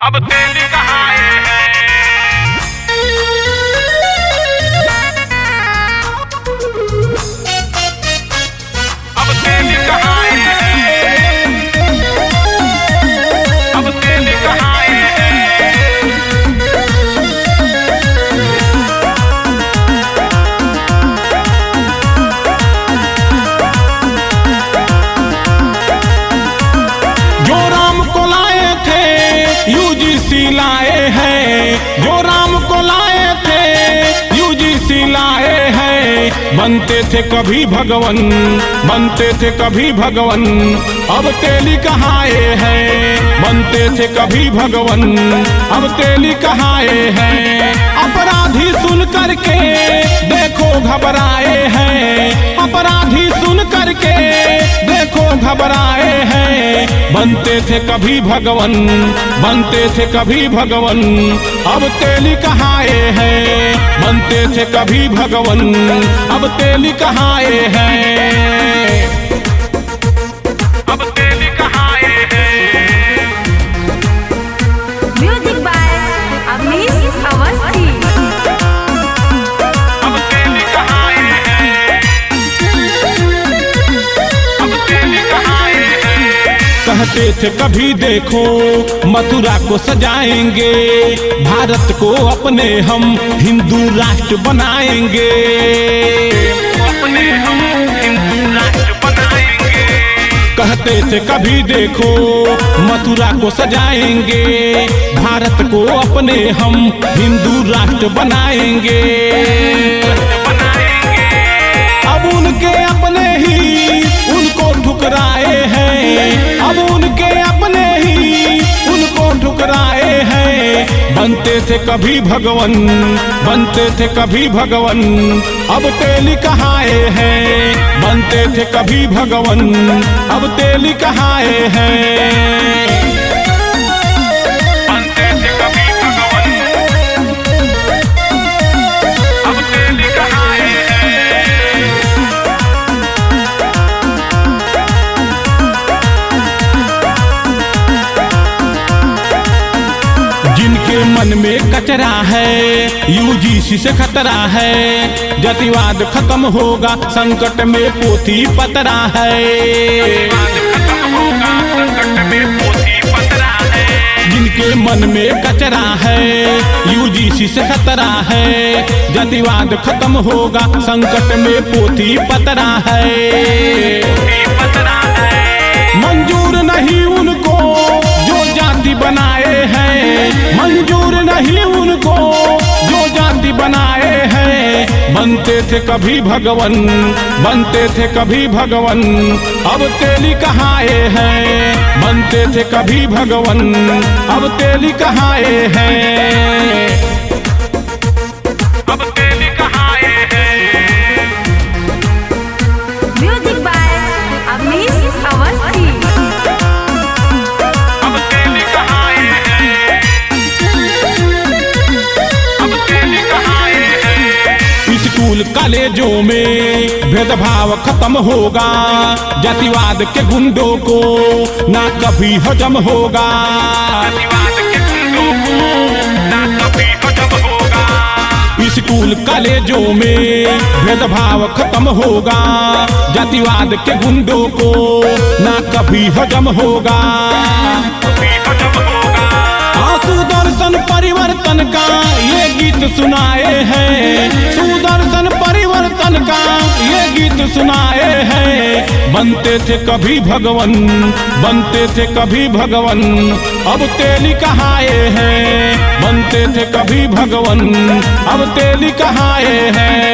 अब तेल कहाँ है। अब तेल कहाँ है। अब तेल कहाँ है। जो राम को लाए थे यूजीसी लाए हैं, जो राम को लाए थे यूजीसी लाए हैं। बनते थे कभी भगवन, बनते थे कभी भगवन, अब तेली कहाए हैं। बनते थे कभी भगवन, अब तेली कहाए हैं। अपराधी सुन करके देखो घबराए हैं, अपराधी सुन करके देखो घबराए हैं। बनते थे कभी भगवन, बनते थे कभी भगवन, अब तेली कहाए हैं। बनते थे कभी भगवन, अब तेली कहाए हैं। अब तेल कहाँ है। Music by Amish Awasthi. अब तेल कहाँ है। अब तेल कहाँ है। कहते थे कभी देखो मथुरा को सजाएंगे, भारत को अपने हम हिंदू राष्ट्र बनाएंगे। अपने हम हिंदू राष्ट्र बनाएंगे। कहते थे कभी देखो मथुरा को सजाएंगे, भारत को अपने हम हिंदू राष्ट्र बनाएंगे। अब उनके अपने ही उनको ठुकराए हैं, अब उनके अपने ही उनको ठुकराए हैं। बनते थे कभी भगवन, बनते थे कभी भगवन, अब तेली कहाए हैं। बनते थे कभी भगवन, अब तेली कहाए हैं। बनते थे कभी भगवन, अब तेल कहाँ है। जिनके मन में कचरा है यूजीसी से खतरा है। जातिवाद खत्म होगा संकट में पोथी पतरा है। बाद खत्म होगा संकट में पोथी पतरा है। जिनके मन में कचरा है यूजीसी से खतरा है। जातिवाद खत्म होगा संकट में पोथी पतरा है। पोथी पतरा है। मंजूर नहीं उनको जो जाति बनाए हैं, मंजूर नहीं उनको जो जाति बनाए हैं। बनते थे कभी भगवन, बनते थे कभी भगवन, अब तेली कहाए हैं। बनते थे कभी भगवन, अब तेली कहाए हैं। अब तेल कहाँ है। Music by Amish Awasthi. अब तेल कहाँ है। अब तेल कहाँ है। स्कूल कॉलेजों में भेदभाव खत्म होगा, जातिवाद के गुंडों को ना कभी हजम होगा। जातिवाद के गुंडों को ना कभी हजम होगा। स्कूल कॉलेजों में भेदभाव खत्म होगा, जातिवाद के गुंडों को ना कभी हजम होगा। कभी हजम होगा। सुदर्शन परिवर्तन का ये गीत सुनाए हैं, सुदर्शन परिवर्तन का ये गीत सुनाए हैं। बनते थे कभी भगवन, बनते थे कभी भगवन, अब तेली कहाए हैं। बनते थे कभी भगवन, अब तेली कहाए हैं।